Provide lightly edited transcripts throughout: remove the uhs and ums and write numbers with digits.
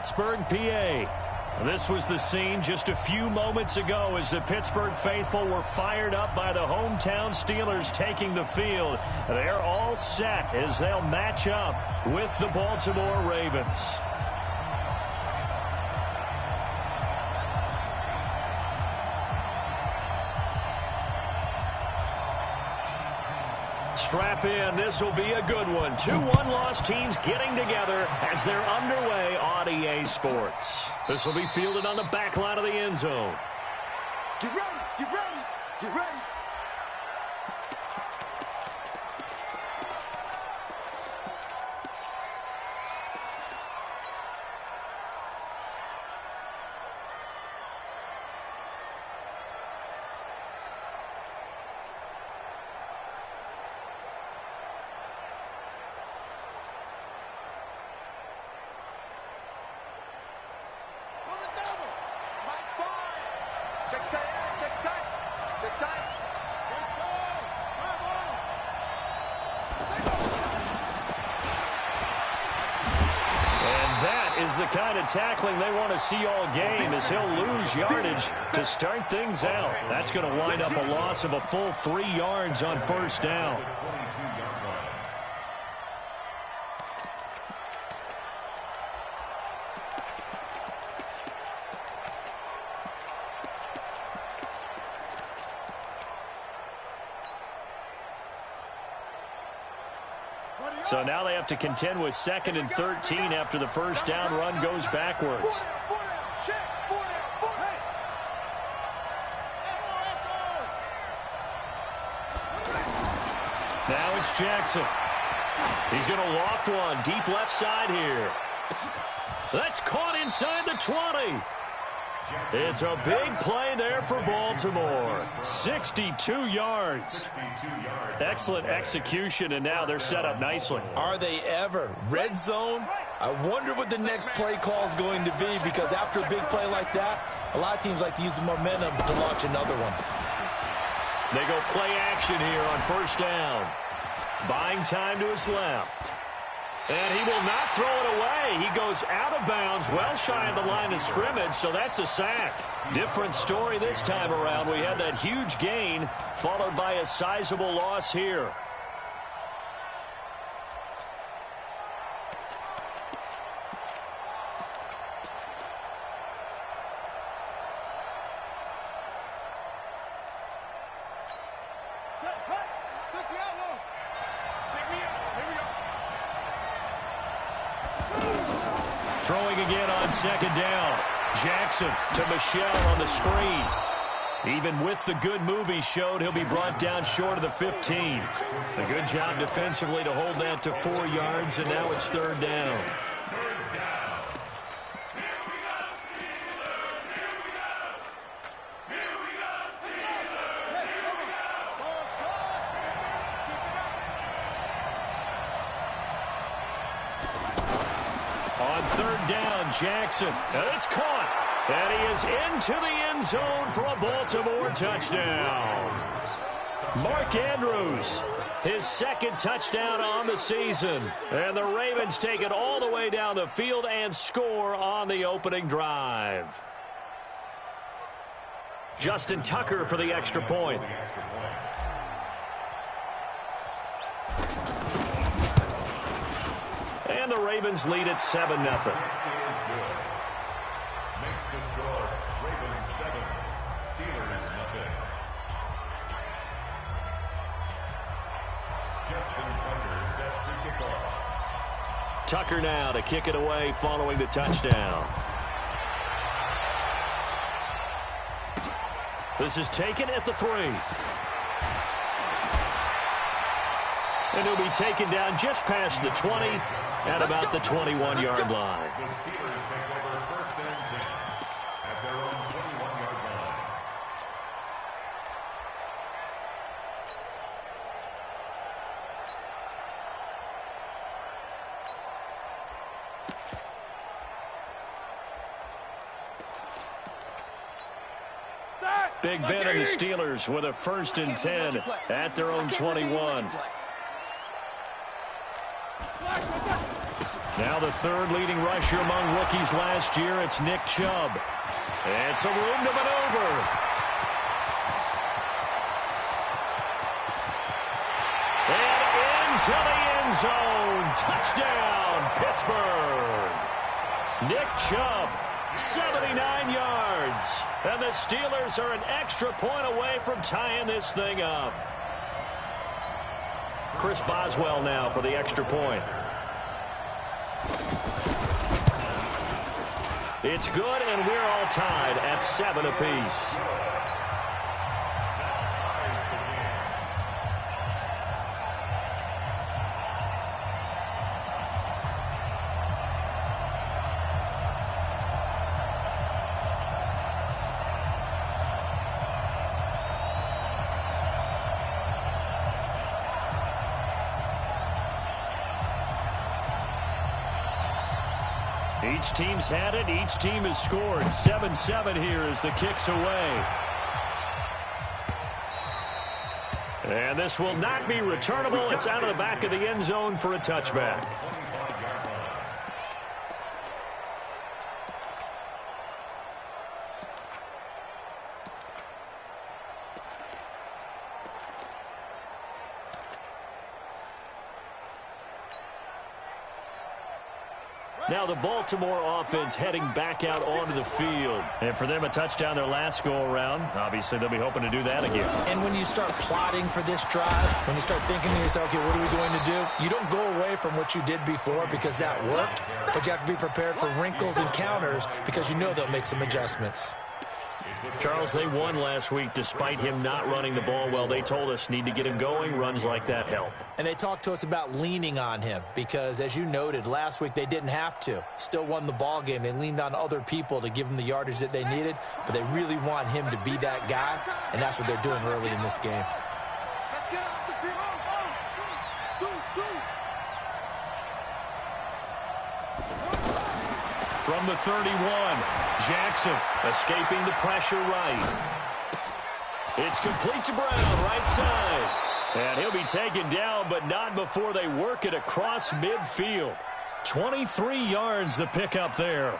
Pittsburgh, PA. This was the scene just a few moments ago as the Pittsburgh faithful were fired up by the hometown Steelers taking the field. They're all set as they'll match up with the Baltimore Ravens. Strap in. This will be a good one. 2 one-loss teams getting together as they're underway on EA Sports. This will be fielded on the back line of the end zone. Get ready, get ready, get ready. Is the kind of tackling they want to see all game as he'll lose yardage to start things out. That's going to wind up a loss of a full 3 yards on first down. So now they have to contend with 2nd and 13 after the first down run goes backwards. Now it's Jackson. He's going to loft one deep left side here. That's caught inside the 20. It's a big play there for Baltimore. 62 yards. Excellent execution, and now they're set up nicely. Are they ever? Red zone? I wonder what the next play call is going to be, because after a big play like that, a lot of teams like to use the momentum to launch another one. They go play action here on first down. Buying time to his left. And he will not throw it away. He goes out of bounds, well shy of the line of scrimmage, so that's a sack. Different story this time around. We had that huge gain, followed by a sizable loss here. Throwing again on second down. Jackson to Michelle on the screen. Even with the good move he showed, he'll be brought down short of the 15. A good job defensively to hold that to 4 yards, and now it's third down. Jackson, and it's caught, and he is into the end zone for a Baltimore touchdown. Mark Andrews, his 2nd touchdown on the season, and the Ravens take it all the way down the field and score on the opening drive. Justin Tucker for the extra point. And the Ravens lead at 7-0. Tucker now to kick it away following the touchdown. This is taken at the 3. And he'll be taken down just past the 20 at about the 21-yard line. Big Ben and the Steelers with a 1st and 10 at their own 21. Now the third leading rusher among rookies last year, it's Nick Chubb. And some room to maneuver. And into the end zone. Touchdown, Pittsburgh. Nick Chubb, 79 yards. And the Steelers are an extra point away from tying this thing up. Chris Boswell now for the extra point. It's good, and we're all tied at 7 apiece. Each team's had it. Each team has scored. 7-7 here as the kick's away. And this will not be returnable. It's out of the back of the end zone for a touchback. Now the Baltimore offense heading back out onto the field. And for them, a touchdown their last go-around. Obviously, they'll be hoping to do that again. And when you start plotting for this drive, when you start thinking to yourself, okay, what are we going to do? You don't go away from what you did before because that worked, but you have to be prepared for wrinkles and counters because you know they'll make some adjustments. Charles, they won last week despite him not running the ball well. They told us need to get him going. Runs like that help. And they talked to us about leaning on him because, as you noted, last week they didn't have to. Still won the ball game. They leaned on other people to give them the yardage that they needed, but they really want him to be that guy, and that's what they're doing early in this game. Let's get off the field. From the 31, Jackson escaping the pressure right. It's complete to Brown, right side. And he'll be taken down, but not before they work it across midfield. 23 yards the pickup there.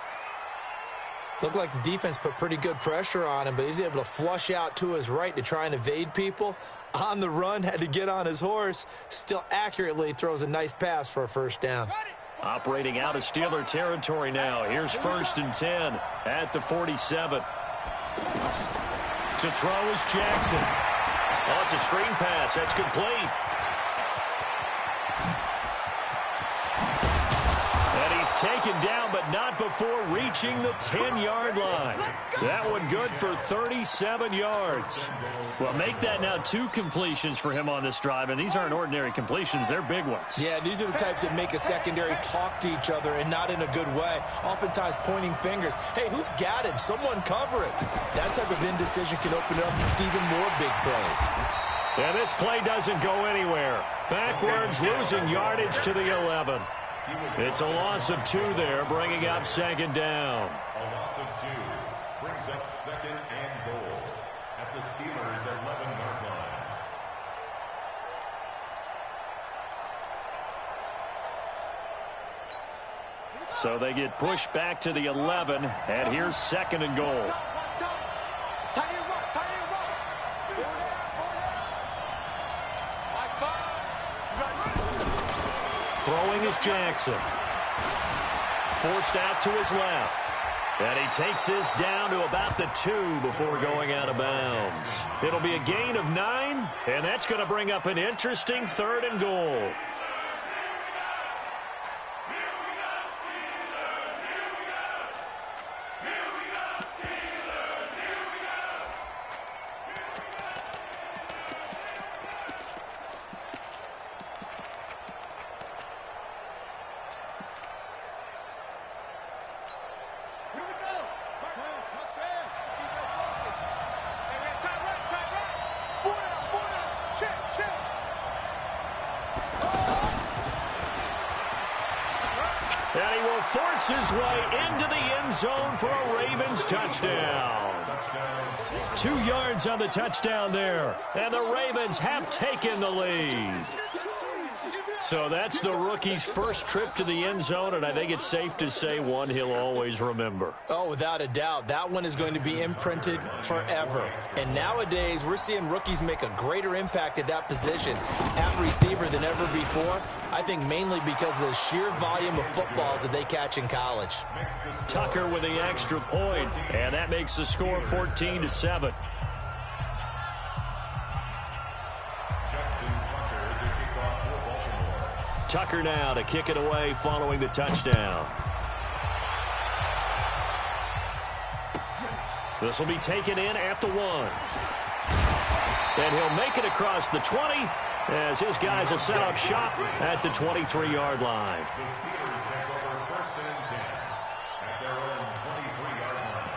Looked like the defense put pretty good pressure on him, but he's able to flush out to his right to try and evade people. On the run, had to get on his horse. Still accurately throws a nice pass for a first down. Operating out of Steeler territory now. Here's 1st and 10 at the 47. To throw is Jackson. Oh, it's a screen pass. That's complete. And he's taken down, but not before reaching the 10-yard line. That one good for 37 yards. Well, make that now 2 completions for him on this drive, and these aren't ordinary completions. They're big ones. Yeah, these are the types that make a secondary talk to each other and not in a good way. Oftentimes pointing fingers. Hey, who's got him? Someone cover it. That type of indecision can open up to even more big plays. And this play doesn't go anywhere. Backwards, losing yardage to the 11. It's a loss of 2 there, bringing up 2nd down. A loss of 2 brings up 2nd and goal at the Steelers' 11-yard line. So they get pushed back to the 11, and here's 2nd and goal. Throwing is Jackson. Forced out to his left. And he takes this down to about the 2 before going out of bounds. It'll be a gain of 9, and that's going to bring up an interesting 3rd and goal. And he will force his way into the end zone for a Ravens touchdown. 2 yards on the touchdown there. And the Ravens have taken the lead. So that's the rookie's first trip to the end zone, and I think it's safe to say one he'll always remember. Oh, without a doubt. That one is going to be imprinted forever. And nowadays, we're seeing rookies make a greater impact at that position at receiver than ever before. I think mainly because of the sheer volume of footballs that they catch in college. Tucker with the extra point, and that makes the score 14-7. Tucker now to kick it away following the touchdown. This will be taken in at the 1. And he'll make it across the 20 as his guys will set up shop at the 23-yard line. The Steelers take over 1st and 10 at their own 23-yard line.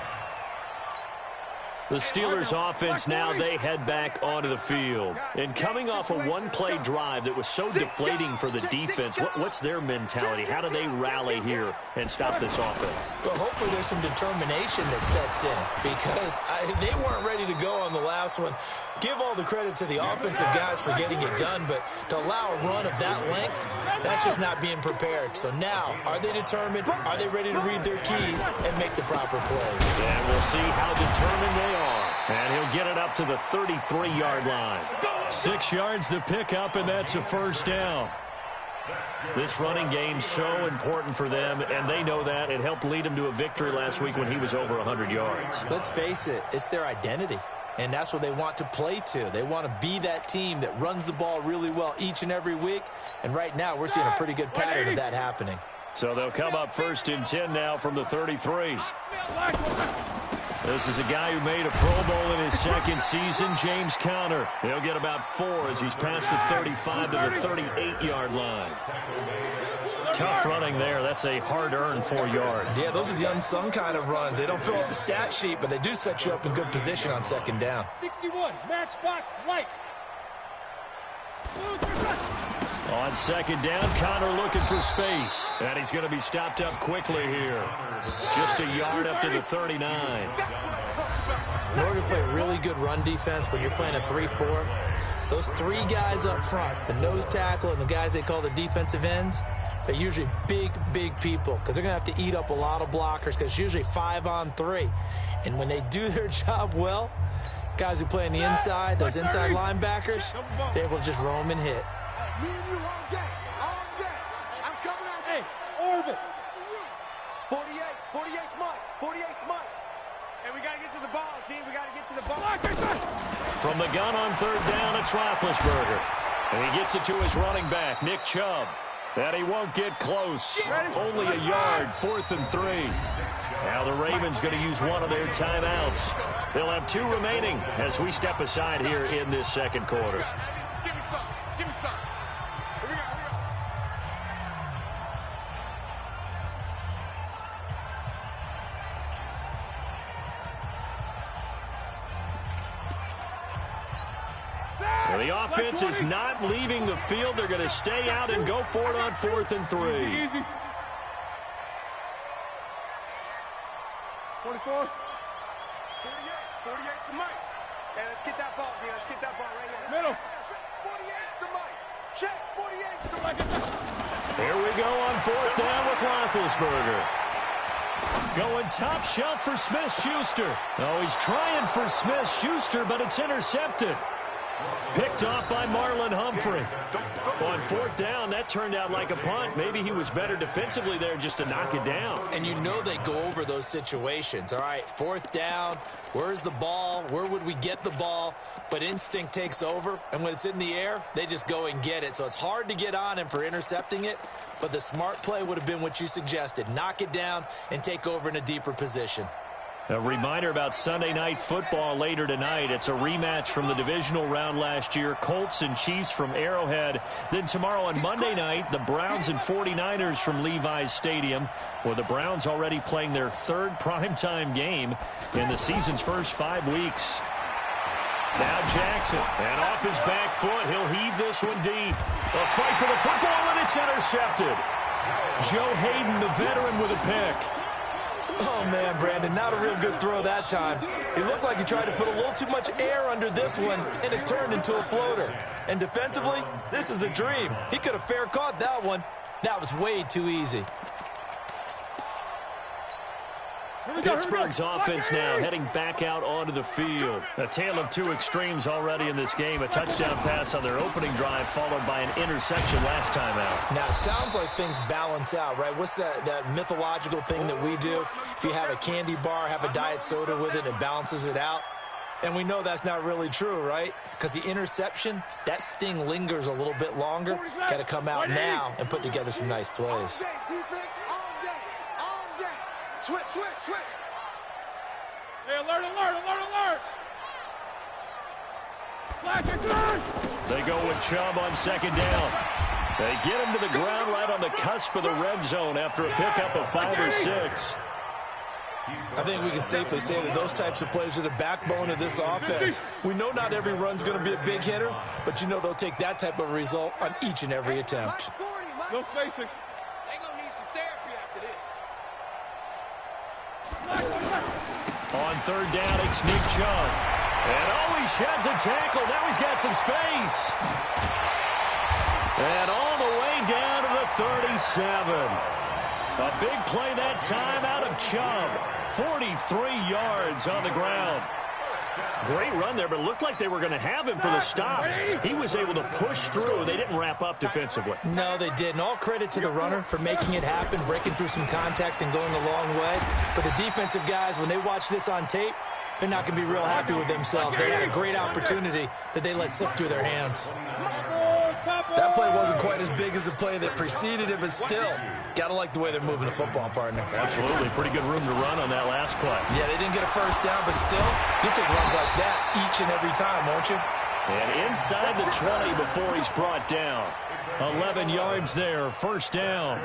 The Steelers offense now, they head back onto the field. And coming off a one-play drive that was so deflating for the defense, what's their mentality? How do they rally here and stop this offense? Well, hopefully there's some determination that sets in because they weren't ready to go on the last one. Give all the credit to the offensive guys for getting it done, but to allow a run of that length, that's just not being prepared. So now, are they determined? Are they ready to read their keys and make the proper plays? And we'll see how determined they are. And he'll get it up to the 33-yard line. 6 yards to pick up, and that's a first down. This running game's so important for them, and they know that. It helped lead them to a victory last week when he was over 100 yards. Let's face it, it's their identity. And that's what they want to play to. They want to be that team that runs the ball really well each and every week. And right now, we're seeing a pretty good pattern of that happening. So they'll come up 1st and 10 now from the 33. This is a guy who made a Pro Bowl in his second season, James Conner. He'll get about 4 as he's past the 35 to the 38-yard line. Tough running there. That's a hard-earned 4 yards. Yeah, those are the unsung kind of runs. They don't fill up the stat sheet, but they do set you up in good position on 2nd down. 61, matchbox lights. On 2nd down, Conner looking for space. And he's going to be stopped up quickly here. Just a yard up to the 39. In order to play really good run defense when you're playing a 3-4, those 3 guys up front, the nose tackle and the guys they call the defensive ends, they're usually big, big people because they're going to have to eat up a lot of blockers because it's usually 5-on-3. And when they do their job well, guys who play on the inside, those inside linebackers, they're able to just roam and hit. Me and you all day. All day. I'm coming out. Hey, orbit. 48's Mike. 48's Mike. Hey, we got to get to the ball, team. We got to get to the ball. From the gun on 3rd down, it's Roethlisberger. And he gets it to his running back, Nick Chubb. And he won't get close. Only a yard, 4th and 3. Now the Ravens going to use one of their timeouts. They'll have 2 remaining as we step aside here in this 2nd quarter. Give me some. Give me some. Here we go. Well, the offense is not leaving the field. They're going to stay out and go for it on 4th and 3. 44. 48's the Mike. Hey, let's get that ball, man. Let's get that ball right here. Middle. 48's the Mike. Check. 48's the Mike. Here we go on 4th down with Roethlisberger. Going top shelf for Smith-Schuster. Oh, he's trying for Smith-Schuster, but it's intercepted. Picked off by Marlon Humphrey. On 4th down, that turned out like a punt. Maybe he was better defensively there just to knock it down. And you know they go over those situations. All right, 4th down, where's the ball? Where would we get the ball? But instinct takes over, and when it's in the air, they just go and get it. So it's hard to get on him for intercepting it, but the smart play would have been what you suggested. Knock it down and take over in a deeper position. A reminder about Sunday Night Football later tonight. It's a rematch from the divisional round last year. Colts and Chiefs from Arrowhead. Then tomorrow on Monday night, the Browns and 49ers from Levi's Stadium. Well, the Browns already playing their 3rd primetime game in the season's first 5 weeks. Now Jackson, and off his back foot, he'll heave this one deep. A fight for the football, and it's intercepted. Joe Hayden, the veteran, with a pick. Oh, man, Brandon. Not a real good throw that time. He looked like he tried to put a little too much air under this one, and it turned into a floater. And defensively, this is a dream. He could have fair caught that one. That was way too easy. Pittsburgh's offense now heading back out onto the field. A tale of two extremes already in this game. A touchdown pass on their opening drive followed by an interception last time out. Now, it sounds like things balance out, right? What's that mythological thing that we do? If you have a candy bar, have a diet soda with it, it balances it out. And we know that's not really true, right? Because the interception, that sting lingers a little bit longer. Got to come out now and put together some nice plays. Switch, switch, switch. Hey, alert, alert, alert, alert. They go with Chubb on second down. They get him to the ground right on the cusp of the red zone after a pickup of 5 or 6. I think we can safely say that those types of plays are the backbone of this offense. We know not every run's going to be a big hitter, but you know they'll take that type of result on each and every attempt. No spacing. On third down, it's Nick Chubb. And he sheds a tackle. Now he's got some space. And all the way down to the 37. A big play that time out of Chubb. 43 yards on the ground. Great run there, but it looked like they were going to have him for the stop. He was able to push through. They didn't wrap up defensively. No, they didn't. All credit to the runner for making it happen, breaking through some contact and going a long way. But the defensive guys, when they watch this on tape, they're not going to be real happy with themselves. They had a great opportunity that they let slip through their hands. That play wasn't quite as big as the play that preceded it, but still, got to like the way they're moving the football, partner. Absolutely. Pretty good room to run on that last play. Yeah, they didn't get a first down, but still, you take runs like that each and every time, won't you? And inside the 20 before he's brought down. 11 yards there, first down.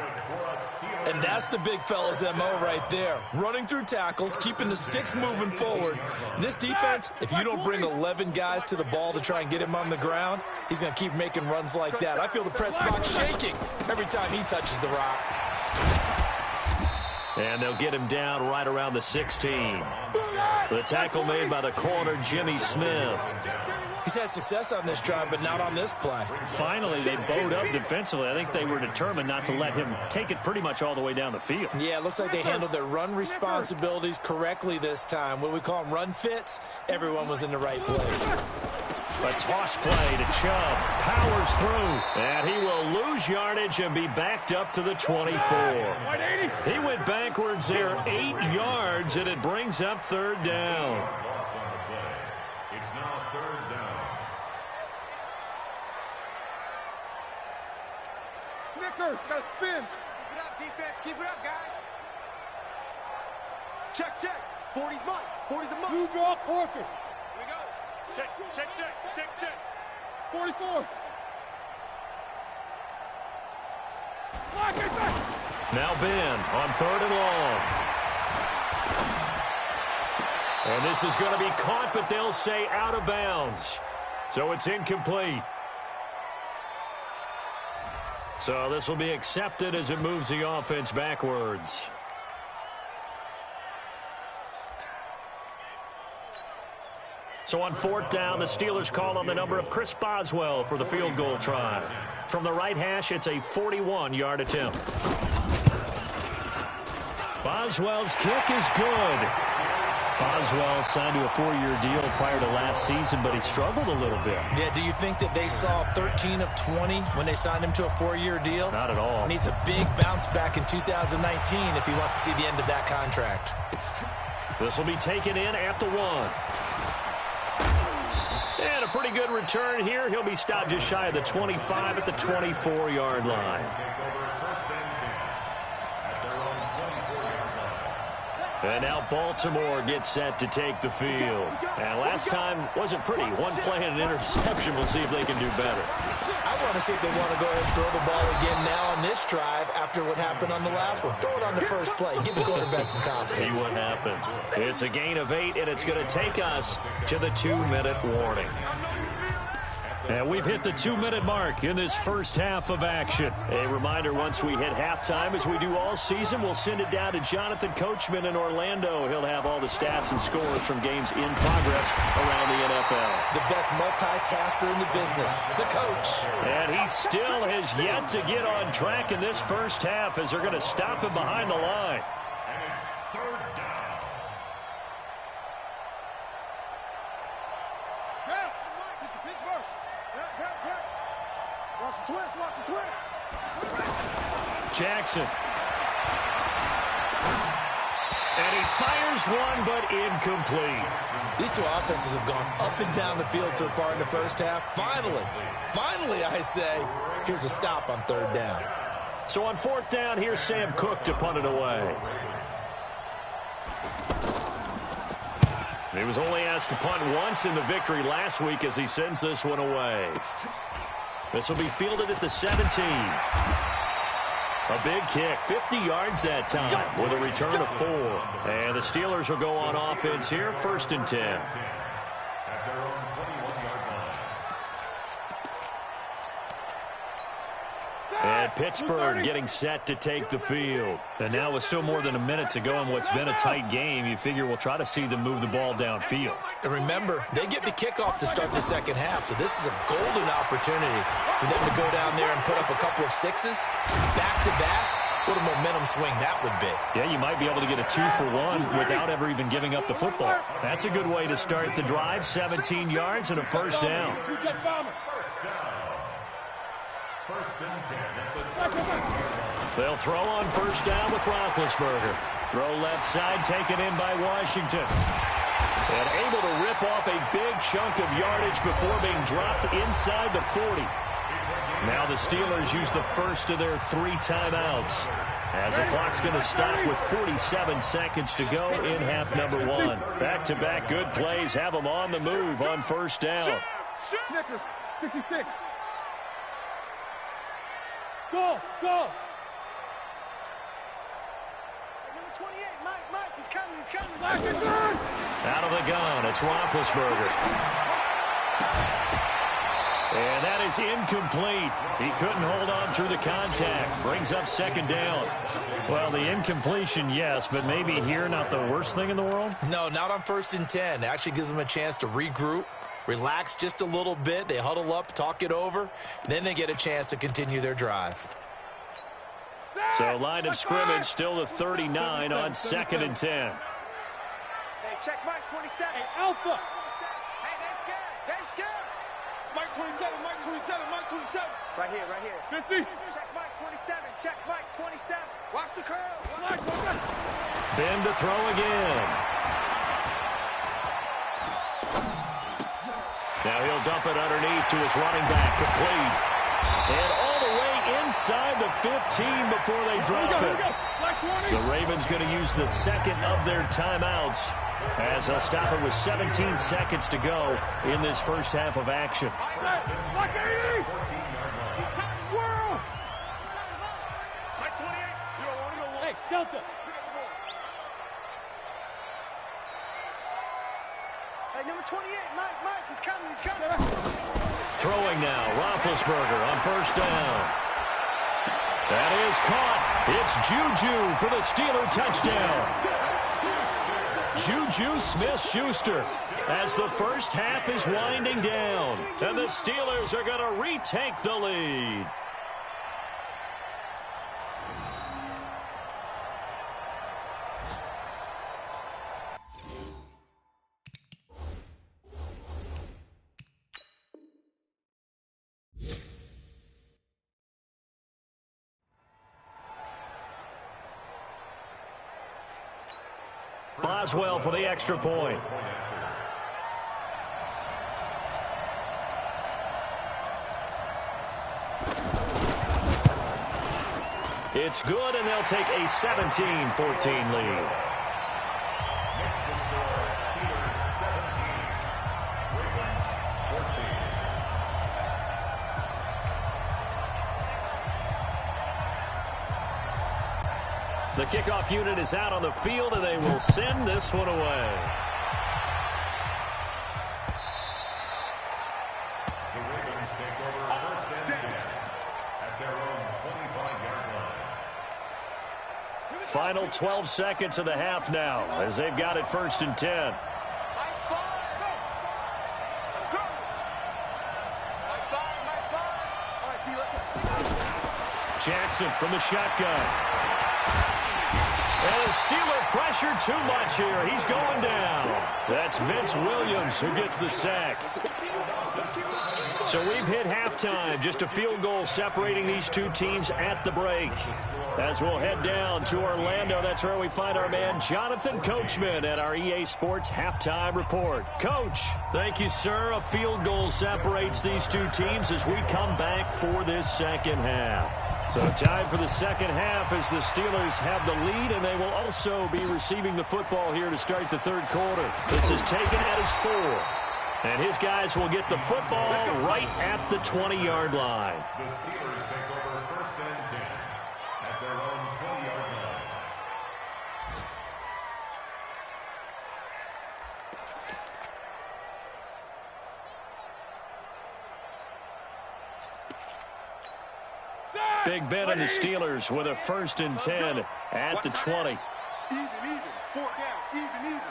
And that's the big fella's MO right there. Running through tackles, keeping the sticks moving forward. This defense, if you don't bring 11 guys to the ball to try and get him on the ground, he's going to keep making runs like that. I feel the press box shaking every time he touches the rock. And they'll get him down right around the 16. The tackle made by the corner, Jimmy Smith. He's had success on this drive, but not on this play. Finally, they bowed up defensively. I think they were determined not to let him take it pretty much all the way down the field. Yeah, it looks like they handled their run responsibilities correctly this time. What we call them run fits, everyone was in the right place. A toss play to Chubb. Powers through. And he will lose yardage and be backed up to the 24. He went backwards there 8 yards, and it brings up third down. It's now third down. Snickers, got to spin. Keep it up, defense. Keep it up, guys. Check, check. 40's mine. 40's the money. Blue draw quarters. Here we go. Check, check, check, check, check. 44. Now Ben on third and long. And this is going to be caught, but they'll say out of bounds. So it's incomplete. So this will be accepted as it moves the offense backwards. So on fourth down, the Steelers call on the number of Chris Boswell for the field goal try. From the right hash, it's a 41-yard attempt. Boswell's kick is good. Boswell signed to a 4-year deal prior to last season, but he struggled a little bit. Yeah, do you think that they saw 13 of 20 when they signed him to a 4-year deal? Not at all. Needs a big bounce back in 2019 if he wants to see the end of that contract. This will be taken in at the 1. And a pretty good return here. He'll be stopped just shy of the 25 at the 24-yard line. And now Baltimore gets set to take the field. And last time wasn't pretty. One play and an interception. We'll see if they can do better. I want to see if they want to go ahead and throw the ball again now on this drive after what happened on the last one. Throw it on the first play. Give the quarterback some confidence. See what happens. It's a gain of 8, and it's going to take us to the 2-minute warning. And we've hit the 2-minute mark in this first half of action. A reminder, once we hit halftime, as we do all season, we'll send it down to Jonathan Coachman in Orlando. He'll have all the stats and scores from games in progress around the NFL. The best multitasker in the business, the coach. And he still has yet to get on track in this first half as they're going to stop him behind the line. And it's third down. Watch the twist. Jackson. And he fires one, but incomplete. These two offenses have gone up and down the field so far in the first half. Finally, I say, here's a stop on third down. So on fourth down, here's Sam Cook to punt it away. He was only asked to punt once in the victory last week as he sends this one away. This will be fielded at the 17. A big kick, 50 yards that time with a return of 4. And the Steelers will go on offense here, 1st and 10. At their own 21-yard line. And Pittsburgh getting set to take the field. And now with still more than a minute to go in what's been a tight game, you figure we'll try to see them move the ball downfield. And remember, they get the kickoff to start the second half, so this is a golden opportunity for them to go down there and put up a couple of sixes back-to-back. What a momentum swing that would be. Yeah, you might be able to get a 2-for-1 without ever even giving up the football. That's a good way to start the drive, 17 yards and a first down. First and 10 at the They'll throw on first down with Roethlisberger. Throw left side taken in by Washington. And able to rip off a big chunk of yardage before being dropped inside the 40. Now the Steelers use the first of their 3 timeouts, as the clock's going to stop with 47 seconds to go in half number 1. Back-to-back good plays have them on the move on first down. Snickers, 66. Go, go. Number 28, Mike, he's coming. Black and good. Out of the gun, it's Roethlisberger. And that is incomplete. He couldn't hold on through the contact. Brings up second down. Well, the incompletion, yes, but maybe here not the worst thing in the world? No, not on 1st and 10. It actually gives them a chance to regroup, relax just a little bit. They huddle up, talk it over, then they get a chance to continue their drive. So line of scrimmage still the 39 on 2nd and 10. Hey, check Mike 27. Hey, Alpha. Hey, they scared. Mike 27. Right here. 50. Check Mike 27. Check Mike 27. Watch the curl. Black, black. Ben to throw again. Now he'll dump it underneath to his running back, complete. And all the way inside the 15 before they drop it. The Ravens going to use the second of their timeouts as they'll stop it with 17 seconds to go in this first half of action. Black 80. World. Mike 28. You don't want to go. Hey, Delta. Hey, number 28, Mike, he's coming. Throwing now, Roethlisberger on first down. That is caught. It's Juju for the Steeler touchdown. Juju Smith-Schuster as the first half is winding down. And the Steelers are going to retake the lead. Boswell for the extra point. It's good, and they'll take a 17-14 lead. The kickoff unit is out on the field, and they will send this one away. The Ravens Final 12 seconds of the half now as they've got it 1st and 10. Jackson from the shotgun. And the Steeler pressure too much here. He's going down. That's Vince Williams who gets the sack. So we've hit halftime. Just a field goal separating these two teams at the break. As we'll head down to Orlando, that's where we find our man Jonathan Coachman at our EA Sports Halftime Report. Coach, thank you, sir. A field goal separates these two teams as we come back for this second half. So time for the second half as the Steelers have the lead, and they will also be receiving the football here to start the third quarter. This is taken at his 4. And his guys will get the football right at the 20-yard line. The Steelers take over 1st and 10 at their own 20-yard line. Big Ben and the Steelers with a 1st and 10 at the 20. Even, 4 down, even.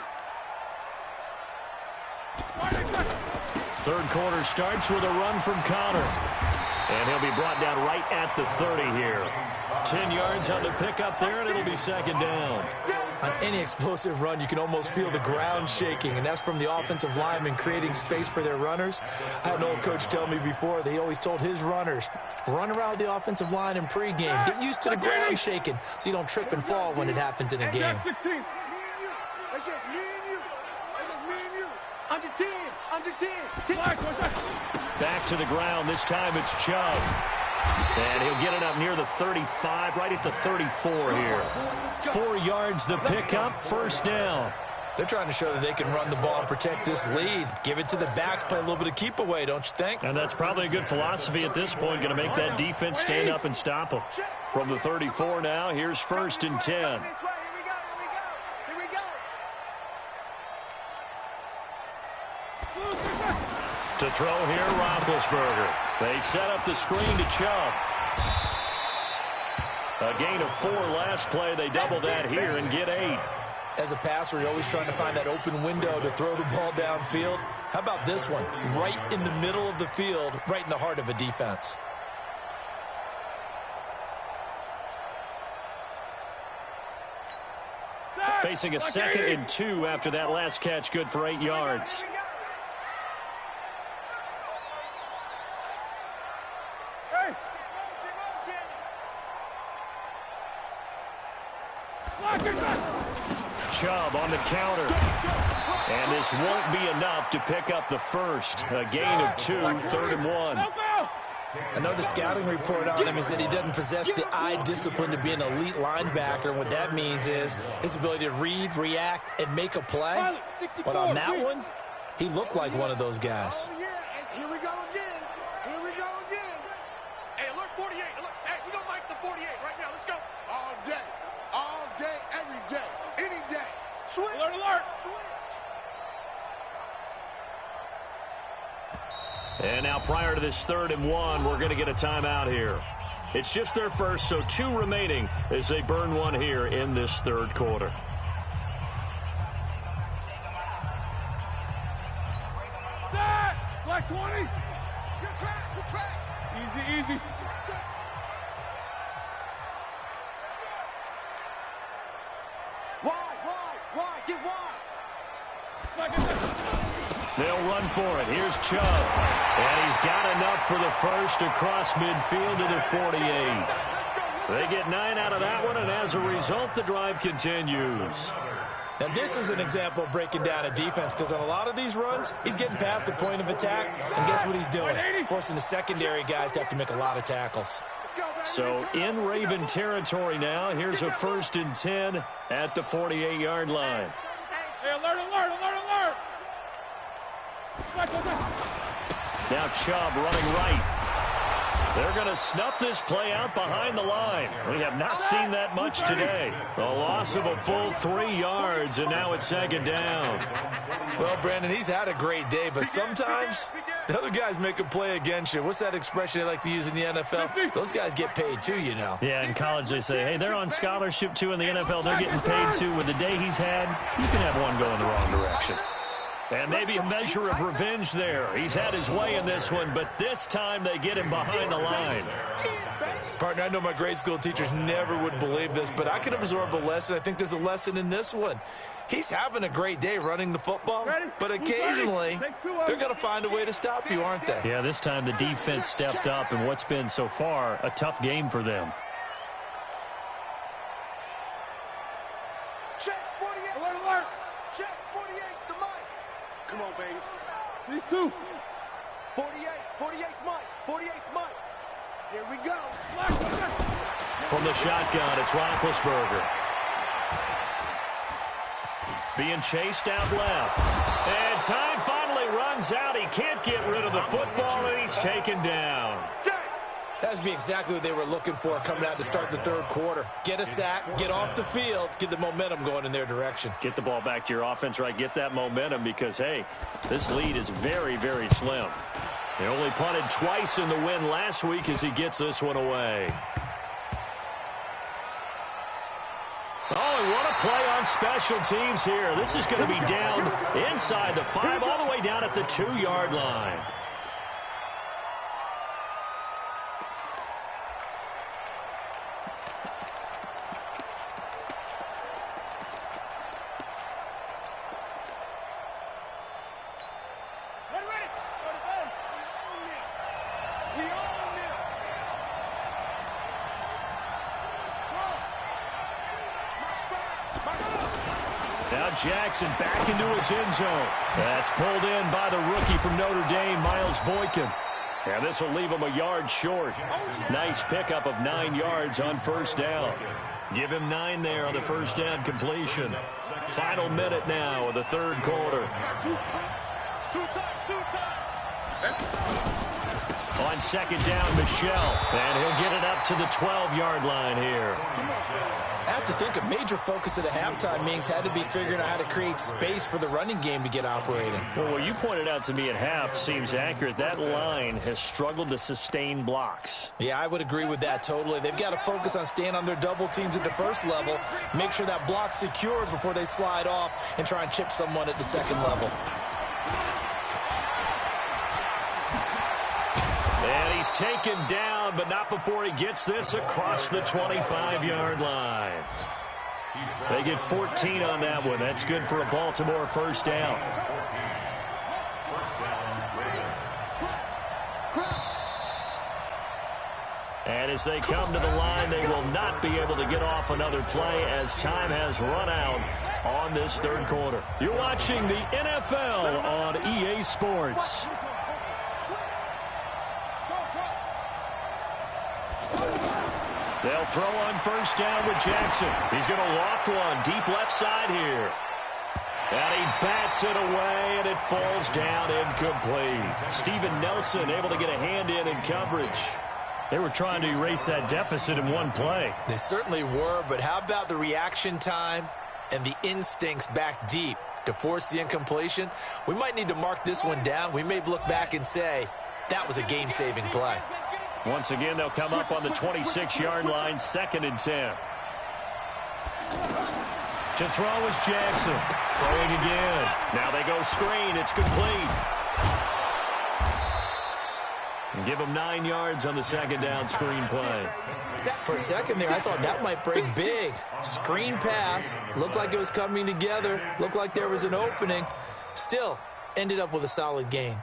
Third quarter starts with a run from Connor. And he'll be brought down right at the 30 here. 10 yards on the pickup there, and it'll be 2nd down. On any explosive run, you can almost feel the ground shaking, and that's from the offensive linemen creating space for their runners. I had an old coach tell me before, they always told his runners, run around the offensive line in pregame. Get used to the ground shaking so you don't trip and fall when it happens in a game. That's just me and you. Under 10. Back to the ground. This time it's Chubb. And he'll get it up near the 35, right at the 34 here. 4 yards the pickup, 1st down. They're trying to show that they can run the ball and protect this lead. Give it to the backs, play a little bit of keep away, don't you think? And that's probably a good philosophy at this point. Going to make that defense stand up and stop them. From the 34 now, here's 1st and 10. Here we go. To throw here, Roethlisberger. They set up the screen to Chubb. A gain of 4 last play. They double that here and get 8. As a passer, you're always trying to find that open window to throw the ball downfield. How about this one? Right in the middle of the field, right in the heart of a defense. Facing a 2nd and 2 after that last catch, good for 8 yards. Chubb on the counter. And this won't be enough to pick up the first. A gain of 2, 3rd and 1. I know the scouting report on him is that he doesn't possess the eye discipline to be an elite linebacker. And what that means is his ability to read, react, and make a play. But on that one, he looked like one of those guys. Oh, yeah, and here we go again. Hey, alert 48. Hey, we don't like the 48 right now. Let's go. All day, every day, any day. Switch. Alert. And now prior to this 3rd and 1, we're going to get a timeout here. It's just their first, so 2 remaining as they burn one here in this 3rd quarter. Black 20. Good track. Easy. Wide. Get wide. They'll run for it. Here's Chubb. And he's got enough for the first across midfield to the 48. They get 9 out of that one, and as a result, the drive continues. Now, this is an example of breaking down a defense because on a lot of these runs, he's getting past the point of attack, and guess what he's doing? Forcing the secondary guys to have to make a lot of tackles. So in Raven territory now, here's a 1st and 10 at the 48-yard line. Hey, alert. Now Chubb running right. They're going to snuff this play out behind the line. We have not seen that much today. A loss of a full 3 yards, and now it's 2nd down. Well, Brandon, he's had a great day, but sometimes The other guys make a play against you. What's that expression they like to use in the NFL? Those guys get paid too, you know. Yeah, in college they say, hey, they're on scholarship too. In the NFL, they're getting paid too. With the day he's had, you can have one going the wrong direction. And maybe a measure of revenge there. He's had his way in this one, but this time they get him behind the line. Partner, I know my grade school teachers never would believe this, but I can absorb a lesson. I think there's a lesson in this one. He's having a great day running the football, but occasionally they're going to find a way to stop you, aren't they? Yeah, this time the defense stepped up in what's been so far a tough game for them. Check 48. Alert, alert. Check 48's the mic. Come on, baby. These two. 48. 48's Mike. 48's Mike. Here we go. From the shotgun, it's Roethlisberger. Being chased out left. And time finally runs out. He can't get rid of the football, and he's taken down. That's be exactly what they were looking for coming out to start the third quarter. Get a sack, get off the field, get the momentum going in their direction. Get the ball back to your offense, right? Get that momentum because, hey, this lead is very, very slim. They only punted twice in the win last week as he gets this one away. Oh, and what a play on special teams here. This is going to be down inside the 5, all the way down at the 2-yard line. Now Jackson back into his end zone. That's pulled in by the rookie from Notre Dame, Miles Boykin. And this will leave him a yard short. Nice pickup of 9 yards on first down. Give him 9 there on the first down completion. Final minute now of the third quarter. On second down, Michelle. And he'll get it up to the 12-yard line here. I have to think a major focus of the halftime meetings had to be figuring out how to create space for the running game to get operating. Well, what you pointed out to me at half seems accurate. That line has struggled to sustain blocks. Yeah, I would agree with that totally. They've got to focus on staying on their double teams at the first level, make sure that block's secure before they slide off and try and chip someone at the second level. And he's taken down, but not before he gets this across the 25-yard line. They get 14 on that one. That's good for a Baltimore first down. And as they come to the line, they will not be able to get off another play as time has run out on this third quarter. You're watching the NFL on EA Sports. They'll throw on first down with Jackson. He's going to loft one deep left side here. And he bats it away, and it falls down incomplete. Steven Nelson able to get a hand in coverage. They were trying to erase that deficit in one play. They certainly were, but how about the reaction time and the instincts back deep to force the incompletion? We might need to mark this one down. We may look back and say, that was a game-saving play. Once again, they'll come up on the 26-yard line, 2nd and 10. To throw is Jackson. Throwing again. Now they go screen. It's complete. And give him 9 yards on the second down screen play. For a second there, I thought that might break big. Screen pass. Looked like it was coming together. Looked like there was an opening. Still, ended up with a solid gain.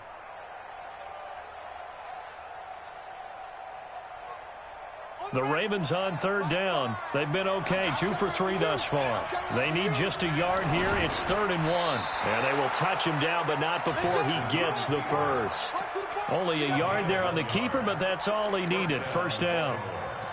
The Ravens on third down. They've been okay, 2 for 3 thus far. They need just a yard here. It's 3rd and 1. And they will touch him down, but not before he gets the first. Only a yard there on the keeper, but that's all he needed. First down.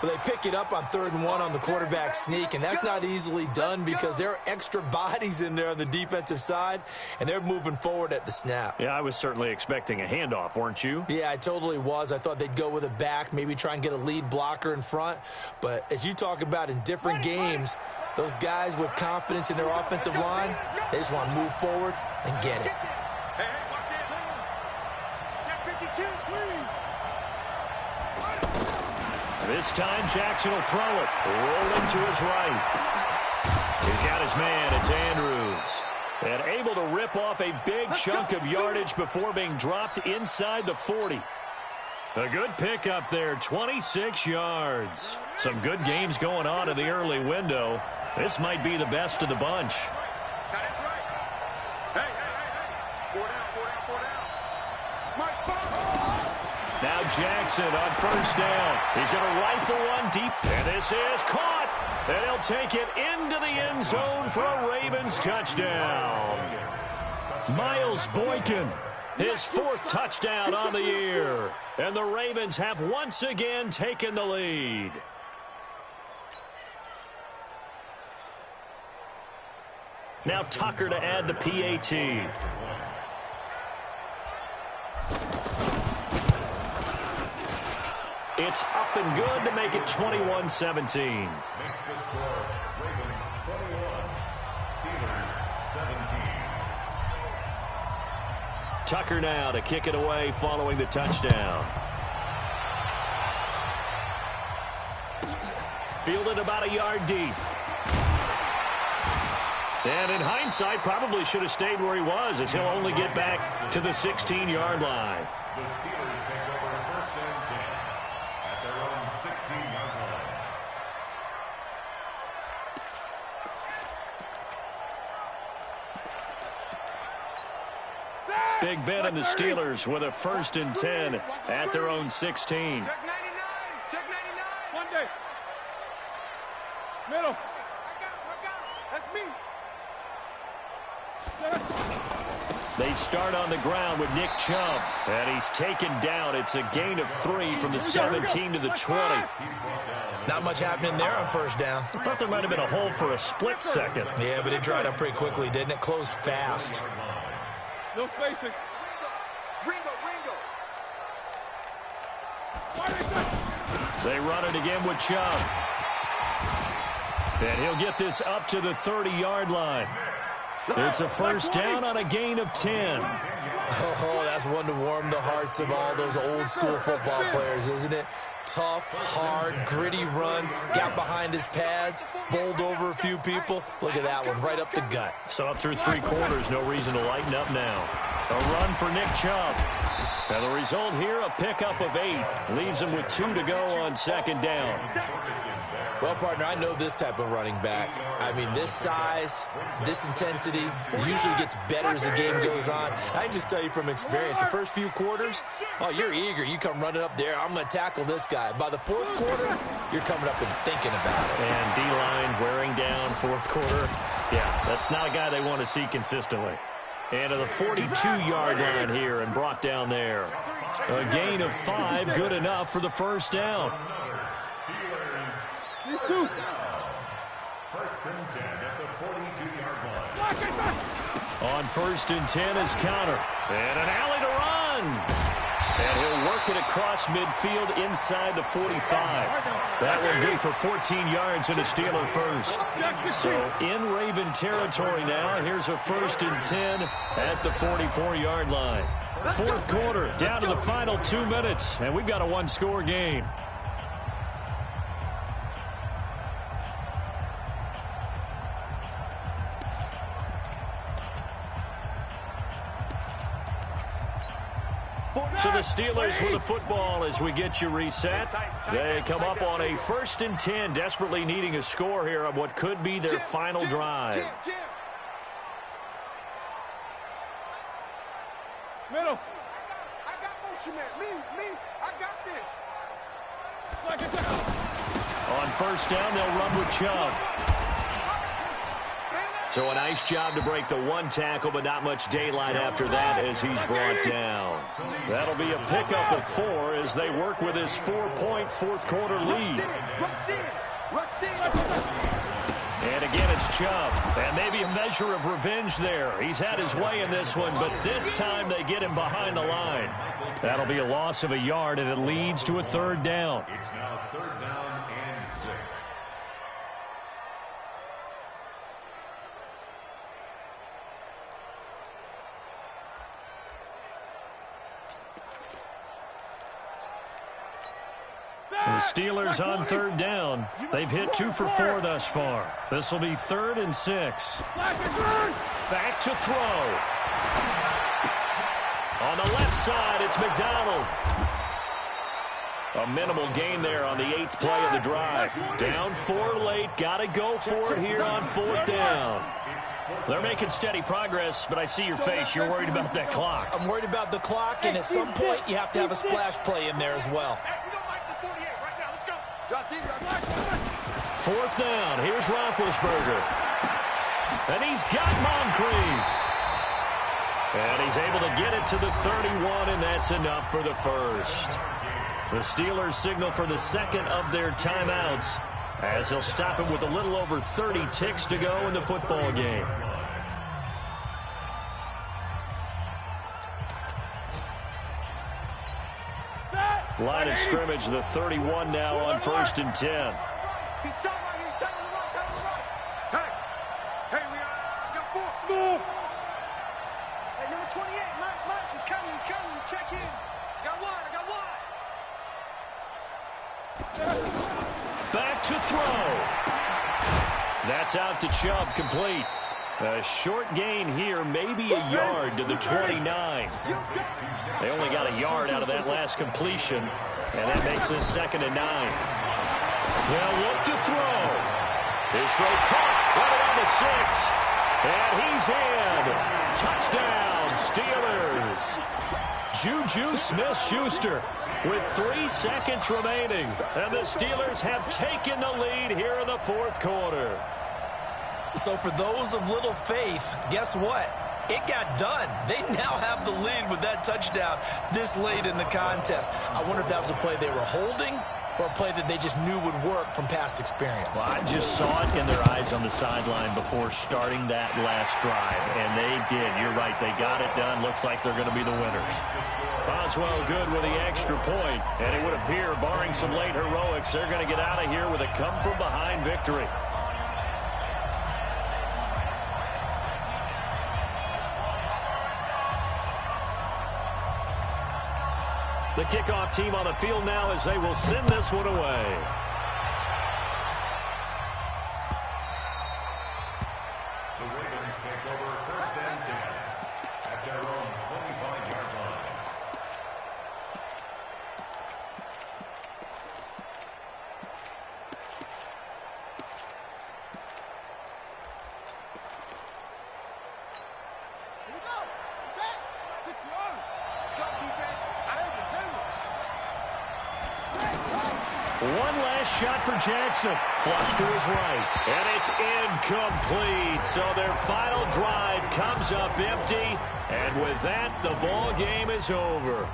Well, they pick it up on 3rd and 1 on the quarterback sneak, and that's not easily done because there are extra bodies in there on the defensive side, and they're moving forward at the snap. Yeah, I was certainly expecting a handoff, weren't you? Yeah, I totally was. I thought they'd go with a back, maybe try and get a lead blocker in front. But as you talk about in different games, those guys with confidence in their offensive line, they just want to move forward and get it. This time, Jackson will throw it. Rolling to his right. He's got his man. It's Andrews. And able to rip off a big chunk of yardage before being dropped inside the 40. A good pickup there, 26 yards. Some good games going on in the early window. This might be the best of the bunch. Now Jackson on first down. He's going to rifle one deep. And this is caught. And he'll take it into the end zone for a Ravens touchdown. Miles Boykin, his 4th touchdown on the year. And the Ravens have once again taken the lead. Now Tucker to add the PAT. It's up and good to make it 21-17. Makes the score Ravens 21, Steelers 17. Tucker now to kick it away following the touchdown. Fielded about a yard deep. And in hindsight, probably should have stayed where he was, as he'll only get back to the 16-yard line. The Steelers take over 1st and 10 at their own 16-yard line. Big Ben and the Steelers with a 1st and 10 at their own 16. Check 99. Check 99. One day. Middle. I got him. That's me. They start on the ground with Nick Chubb, and he's taken down. It's a gain of 3 from the 17 to the 20. Not much happening there on first down. I thought there might have been a hole for a split second. Yeah, but it dried up pretty quickly, didn't it? Closed fast. No spacing. Ringo. They run it again with Chubb. And he'll get this up to the 30-yard line. It's a 1st down on a gain of 10. Oh, that's one to warm the hearts of all those old-school football players, isn't it? Tough, hard, gritty run, got behind his pads, bowled over a few people. Look at that one, right up the gut. So up through 3 quarters, no reason to lighten up now. A run for Nick Chubb. And the result here, a pickup of 8. Leaves him with 2 to go on 2nd down. Well, partner, I know this type of running back. I mean, this size, this intensity usually gets better as the game goes on. I can just tell you from experience, the first few quarters, oh, you're eager. You come running up there, I'm going to tackle this guy. By the 4th quarter, you're coming up and thinking about it. And D-line wearing down 4th quarter. Yeah, that's not a guy they want to see consistently. And to the 42-yard line here and brought down there. A gain of 5, good enough for the 1st down. 1st and 10 at the 42-yard line. On 1st and 10 is Connor. And an alley to run. And he'll work it across midfield inside the 45. That one good for 14 yards and a Steeler 1st. So in Raven territory now. Here's a 1st and 10 at the 44-yard line. 4th quarter, down to the final 2 minutes. And we've got a 1-score game. So the Steelers with the football as we get you reset. They come up on a 1st and 10, desperately needing a score here on what could be their final drive. Middle. I got motion man. Me. I got this. On 1st down, they'll run with Chubb. So a nice job to break the 1 tackle, but not much daylight after that as he's brought down. That'll be a pickup of 4 as they work with his 4-point 4th quarter lead. And again, it's Chubb. And maybe a measure of revenge there. He's had his way in this one, but this time they get him behind the line. That'll be a loss of a yard, and it leads to a 3rd down. It's now 3rd down and 6. Steelers on third down. They've hit 2 for 4 thus far. This will be 3rd and 6. Back to throw. On the left side, it's McDonald. A minimal gain there on the 8th play of the drive. Down 4 late. Got to go for it here on 4th down. They're making steady progress, but I see your face. You're worried about that clock. I'm worried about the clock, and at some point you have to have a splash play in there as well. 4th down. Here's Roethlisberger. And he's got Moncrief. And he's able to get it to the 31, and that's enough for the first. The Steelers signal for the second of their timeouts as they'll stop it with a little over 30 ticks to go in the football game. Line of scrimmage, the 31 now on 1st and 10. Hey, we got 4. Small. Hey, number 28, Mike, he's coming. Check in. I got one. Back to throw. That's out to Chubb, complete. A short gain here, maybe a yard to the 29. They only got a yard out of that last completion, and that makes this 2nd and 9. They'll look to throw. His throw caught right around the 6. And he's in. Touchdown, Steelers. Juju Smith-Schuster with 3 seconds remaining. And the Steelers have taken the lead here in the 4th quarter. So for those of little faith, guess what? It got done. They now have the lead with that touchdown this late in the contest. I wonder if that was a play they were holding or a play that they just knew would work from past experience. Well, I just saw it in their eyes on the sideline before starting that last drive, and they did. You're right. They got it done. Looks like they're going to be the winners. Boswell good with the extra point, and it would appear, barring some late heroics, they're going to get out of here with a come-from-behind victory. The kickoff team on the field now as they will send this one away. The Ravens take over 1st and 10 at their own 25-yard line. Here we go. Set. 6-yard. Let's go, defense. One last shot for Jackson. Flush to his right. And it's incomplete. So their final drive comes up empty. And with that, the ball game is over.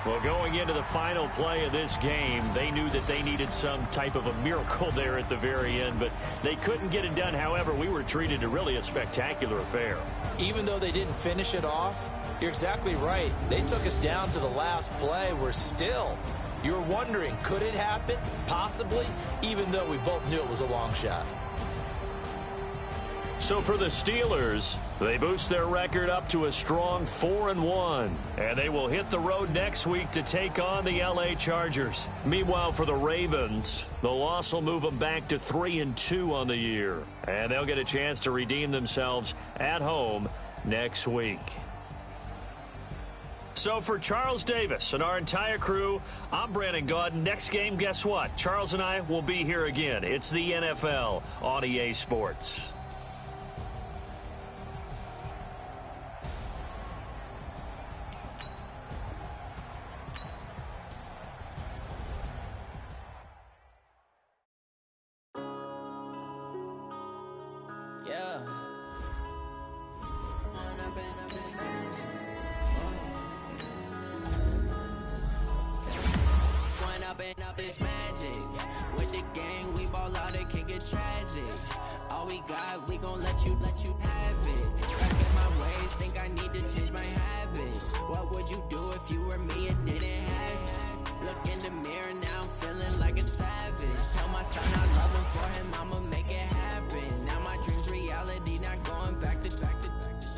Well, going into the final play of this game, they knew that they needed some type of a miracle there at the very end, but they couldn't get it done. However, we were treated to really a spectacular affair. Even though they didn't finish it off, you're exactly right. They took us down to the last play. We're still, you were wondering, could it happen? Possibly, even though we both knew it was a long shot. So for the Steelers, they boost their record up to a strong 4-1, and they will hit the road next week to take on the LA Chargers. Meanwhile, for the Ravens, the loss will move them back to 3-2 on the year, and they'll get a chance to redeem themselves at home next week. So for Charles Davis and our entire crew, I'm Brandon Gaudin. Next game, guess what? Charles and I will be here again. It's the NFL on EA Sports. This magic with the gang, we ball out, it can get tragic. All we got, we gon' let you have it. Stuck in my ways, think I need to change my habits. What would you do if you were me and didn't have it? Look in the mirror, now I'm feeling like a savage. Tell my son I love him, for him I'ma make it happen. Now my dream's reality, not going back to.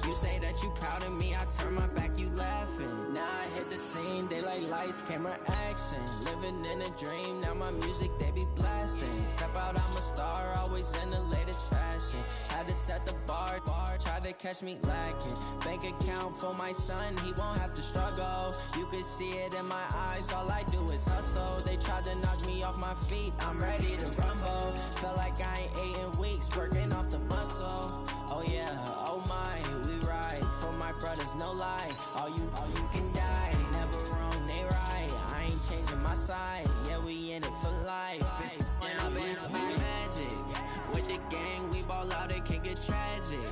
You say that you proud of me, I turn my back, you laughing. Now I hit the scene. scene, they like lights, camera, action. Living in a dream, now my music, they be blasting. Step out, I'm a star, always in the latest fashion. Had to set the bar, try to catch me lacking. Bank account for my son, he won't have to struggle. You can see it in my eyes, all I do is hustle. They tried to knock me off my feet, I'm ready to rumble. Felt like I ain't ate in weeks, working off the muscle. Oh yeah, oh my, we ride for my brothers, no lie. All you can die, never wrong, they right. I ain't changing my side, yeah, we in it for life. When I've been magic, with the gang, we ball out, it can get tragic.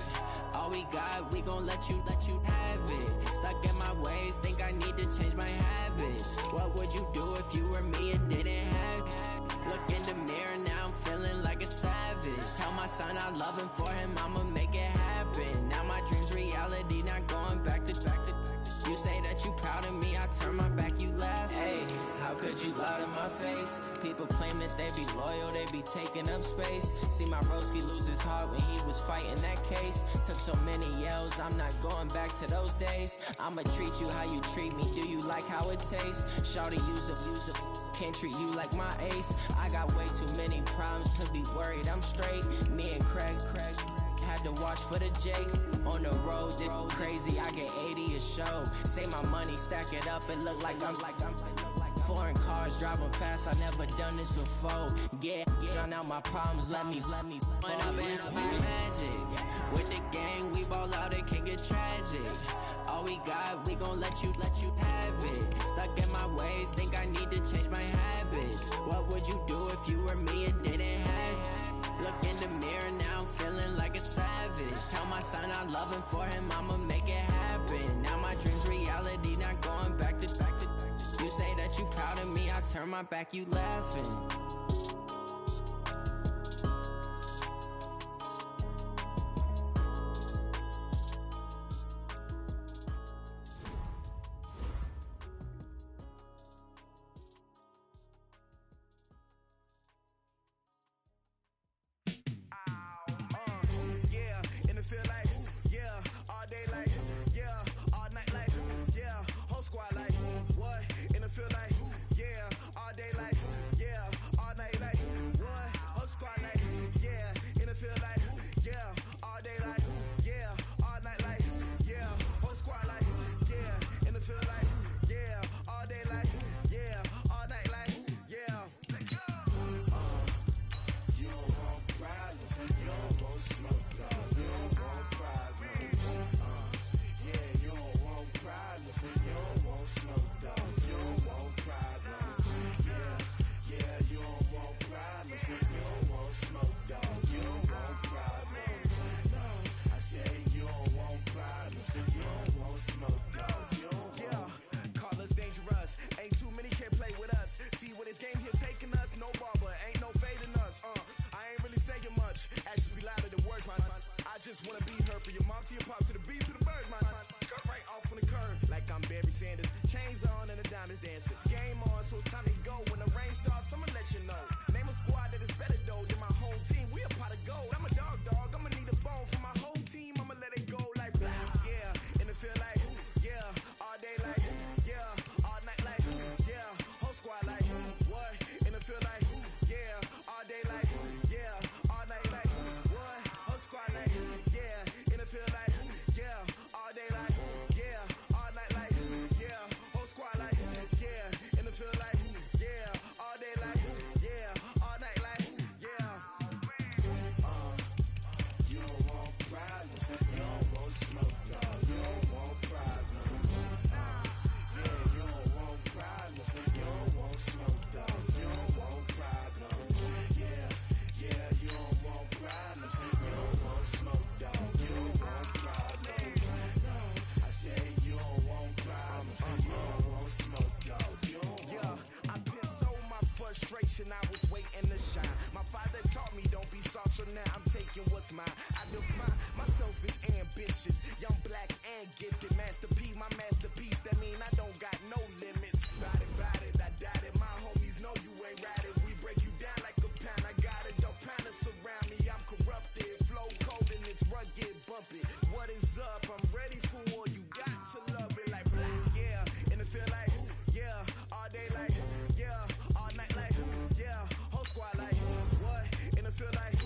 All we got, we gon' let you have it. Stuck in my ways, think I need to change my habits. What would you do if you were me and didn't have it? Look in the mirror, now I'm feeling like a savage. Tell my son I love him, for him I'ma make it happen. Now my dream's reality, not going back to. You say that you proud of me, I turn my back, you laugh. Hey, how could you lie to my face? People claim that they be loyal, they be taking up space. See my broski lose his heart when he was fighting that case. Took so many yells, I'm not going back to those days. I'ma treat you how you treat me, do you like how it tastes? Shawty, use a can't treat you like my ace. I got way too many problems to be worried, I'm straight. Me and Craig had to watch for the Jakes. On the road, did crazy, I get 80 a show. Say my money, stack it up, it look like I'm foreign cars, driving fast, I never done this before. Yeah, drown out my problems, let me. When I've been magic, with the gang, we ball out, it can get tragic. All we got, we gon' let you have it. Stuck in my ways, think I need to change my habits. What would you do if you were me and didn't have it? Look in the mirror, now I'm feeling like a savage. Tell my son I love him, for him I'ma make it happen. Now my dream's reality, not going back to. You say that you proud of me, I turn my back, you laughing. I was waiting to shine. My father taught me don't be soft, so now I'm taking what's mine. I define myself as ambitious, young, black, and gifted. Master P, my masterpiece. That mean I don't got no limits. Bout it, I doubt it. My homies know you ain't ride it. We break you down like a pound. I got it, don't pound to surround me. I'm corrupted, flow cold and it's rugged, bump it. What is up? I'm ready for war. You got to love it like black, yeah. And it feel like all day like, yeah, all night like, yeah, whole squad like, what? In the field like,